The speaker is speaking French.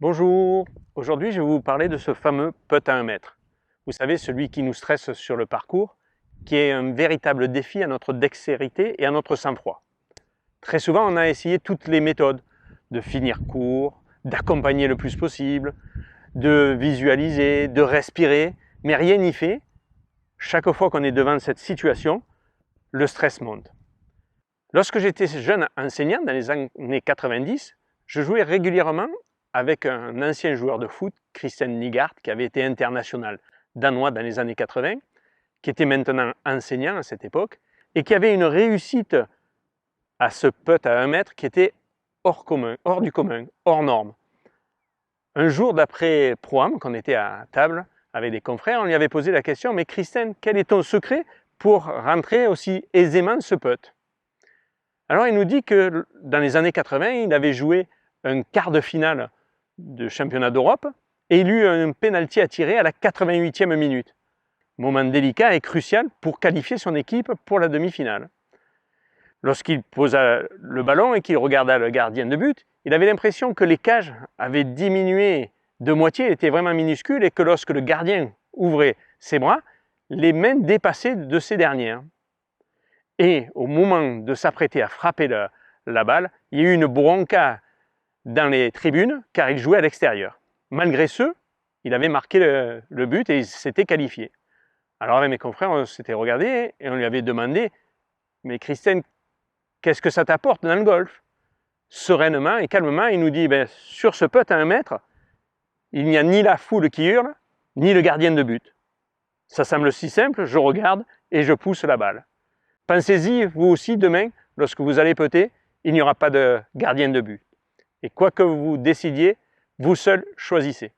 Bonjour, aujourd'hui je vais vous parler de ce fameux putt à 1 mètre. Vous savez, celui qui nous stresse sur le parcours, qui est un véritable défi à notre dextérité et à notre sang-froid. Très souvent on a essayé toutes les méthodes, de finir court, d'accompagner le plus possible, de visualiser, de respirer, mais rien n'y fait. Chaque fois qu'on est devant cette situation, le stress monte. Lorsque j'étais jeune enseignant, dans les années 90, je jouais régulièrement avec un ancien joueur de foot, Christian Nygaard, qui avait été international danois dans les années 80, qui était maintenant enseignant à cette époque, et qui avait une réussite à ce putt à 1 mètre qui était hors du commun, hors norme. Un jour d'après Pro-Am, qu'on était à table avec des confrères, on lui avait posé la question « Mais Christian, quel est ton secret pour rentrer aussi aisément ce putt ?» Alors il nous dit que dans les années 80, il avait joué un quart de finale de championnat d'Europe et il eut un penalty à tirer à la 88e minute. Moment délicat et crucial pour qualifier son équipe pour la demi-finale. Lorsqu'il posa le ballon et qu'il regarda le gardien de but, il avait l'impression que les cages avaient diminué de moitié, étaient vraiment minuscules, et que lorsque le gardien ouvrait ses bras, les mains dépassaient de ces dernières. Et au moment de s'apprêter à frapper la balle, il y a eu une bronca dans les tribunes car il jouait à l'extérieur. Malgré ce, il avait marqué le but et il s'était qualifié. Alors avec mes confrères, on s'était regardé et on lui avait demandé « Mais Christian, qu'est-ce que ça t'apporte dans le golf ?» Sereinement et calmement, il nous dit « Sur ce putt à 1 mètre, il n'y a ni la foule qui hurle, ni le gardien de but. Ça semble si simple, je regarde et je pousse la balle. Pensez-y, vous aussi, demain, lorsque vous allez putter, il n'y aura pas de gardien de but. Et quoi que vous décidiez, vous seul choisissez. »